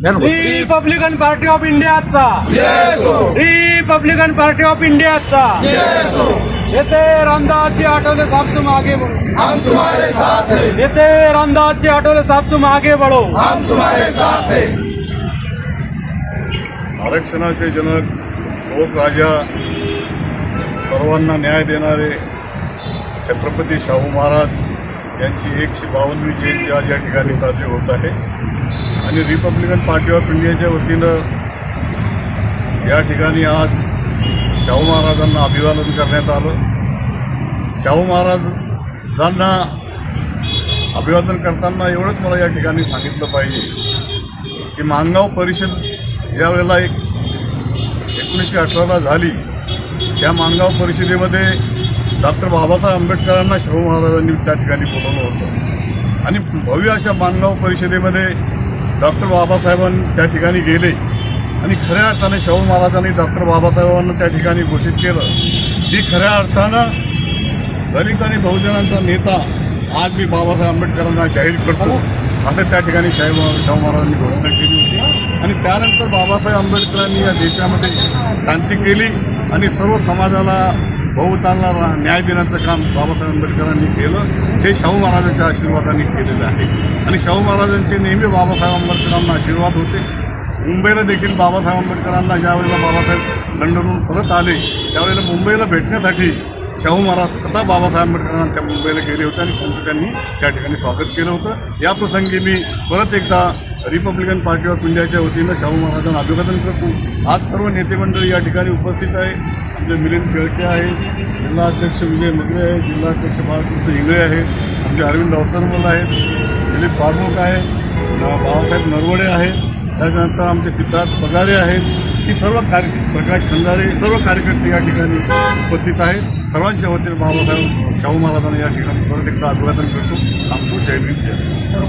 Republican Party of इंडियाचा Republican Party of इंडियाचा येते रामदास जी आठवले साहब तुम आगे बढ़ो, हम तुम्हारे साथ हैं। येते रामदास जी आठवले साहब तुम आगे बढ़ो, हम तुम्हारे साथ हैं। आरक्षणाचे जनक, लोकराजा, सर्वांना न्याय देणारे छत्रपती शाहू महाराज यांची 152वी जयंती आज या ठिकाणी साजरी होत आहे आणि रिपब्लिकन पार्टी ऑफ इंडियाच्या वतीनं या ठिकाणी आज शाहू महाराजांना अभिवादन करण्यात आलं। शाहू महाराजांना अभिवादन करताना एवढंच मला या ठिकाणी सांगितलं पाहिजे की माणगाव परिषद ज्या वेळेला 1918ला झाली, त्या माणगाव परिषदेमध्ये डॉक्टर बाबासाहेब आंबेडकरांना शाहू महाराजांनी त्या ठिकाणी बोलवलं होतं आणि भव्य अशा माणगाव परिषदेमध्ये डॉक्टर बाबासाहेबांनी त्या ठिकाणी गेले आणि खऱ्या अर्थाने शाहू महाराजांनी डॉक्टर बाबासाहेबांना त्या ठिकाणी घोषित केलं की खऱ्या अर्थानं दलित आणि बहुजनांचा नेता आज मी बाबासाहेब आंबेडकरांना जाहीर करतो असं त्या ठिकाणी शाहू महाराजांनी घोषणा केली होती आणि त्यानंतर बाबासाहेब आंबेडकरांनी या देशामध्ये क्रांती केली आणि सर्व समाजाला बहुतांना न्याय देण्याचं काम बाबासाहेब आंबेडकरांनी केलं। हे शाहू महाराजांच्या आशीर्वादाने केलेलं आहे आणि शाहू महाराजांचे नेहमी बाबासाहेब आंबेडकरांना आशीर्वाद होते। मुंबईला देखील बाबासाहेब आंबेडकरांना ज्यावेळेला बाबासाहेब लंडनहून परत आले त्यावेळेला मुंबईला भेटण्यासाठी शाहू महाराज स्वतः बाबासाहेब आंबेडकरांना त्या मुंबईला गेले होते आणि त्यांनी त्या ठिकाणी स्वागत केलं होतं। या प्रसंगी मी परत एकदा रिपब्लिकन पार्टी ऑफ इंडियाच्या वतीनं शाहू महाराजांना अभिवादन करतो। आज सर्व नेते मंडळी या ठिकाणी उपस्थित आहे। आमचे मिलिंद शेळके आहे, जिल्हा अध्यक्ष विजय मगरे आहे, जिल्हा अध्यक्ष बाळकृष्ण इंगळे आहेत, आमचे अरविंद अवतरमल आहेत, दिलीप फारुक आहे, बाबासाहेब नरवडे आहेत, त्याच्यानंतर आमचे सिद्धार्थ पगारे आहेत, ही सर्व प्रकाश खंदारे सर्व कार्यकर्ते या ठिकाणी उपस्थित आहेत। सर्वांच्या वतीने बाबासाहेब शाहू महाराजांना या ठिकाणी परत एकदा अभिवादन करतो। आमचं जय भीम। सर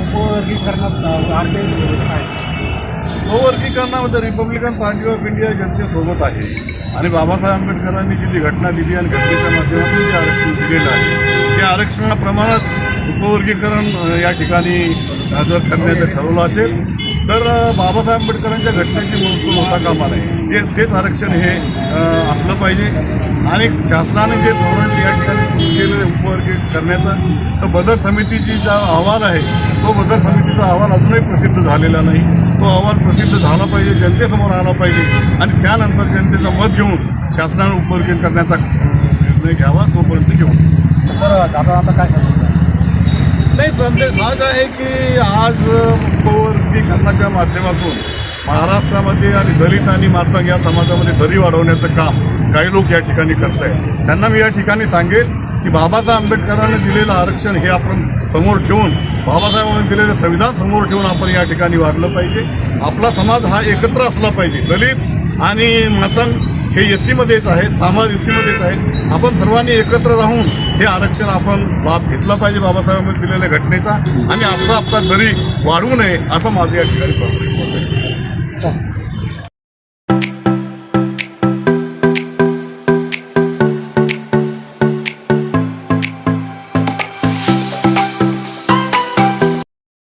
उपवर्गीकरणामध्ये रिपब्लिकन पार्टी ऑफ इंडिया जनतेसोबत आहे आणि बाबासाहेब आंबेडकरांनी जी घटना दिली आणि घटनेच्या माध्यमातून जे आरक्षण दिलेलं आहे त्या आरक्षणाप्रमाणेच उपवर्गीकरण या ठिकाणी जर करण्याचं ठरवलं असेल तर बाबासाहेब आंबेडकरांच्या घटनेची मोडतोड होता कामा नये। तेच आरक्षण हे असलं पाहिजे आणि शासनाने जे धोरण या ठिकाणी सुरू केलेलं उपवर्गीकरण करण्याचं तर बदर समितीची जो अहवाल आहे तो बदर समितीचा अहवाल अजूनही प्रसिद्ध झालेला नाही। तो अहवाल प्रसिद्ध झाला पाहिजे, जनतेसमोर आला पाहिजे आणि त्यानंतर जनतेचं मत घेऊन शासनाने उपवर्गीकरण करण्याचा निर्णय घ्यावा, तोपर्यंत घेऊ। सर आता काय सांगतो नाही, संदेश हाच आहे की आज उपवर्गीकरणाच्या माध्यमातून महाराष्ट्रामध्ये आणि दलित आणि मातंग या समाजामध्ये दरी वाढवण्याचं काम काही लोक या ठिकाणी करत आहेत। त्यांना मी या ठिकाणी सांगेल की बाबासाहेब आंबेडकरांनी दिलेलं आरक्षण हे आपण समोर ठेवून, बाबासाहेबांनी दिलेलं संविधान समोर ठेवून आपण या ठिकाणी वाढलं पाहिजे। आपला समाज हा एकत्र असला पाहिजे। दलित आणि मातंग हे एससीमध्येच आहेत, सामाज एससीमध्येच आहेत। आपण सर्वांनी एकत्र राहून हे आरक्षण आपण लाभ घेतला पाहिजे बाबासाहेबांनी दिलेल्या घटनेचा आणि आपला दरी वाढवू नये असं माझं या ठिकाणी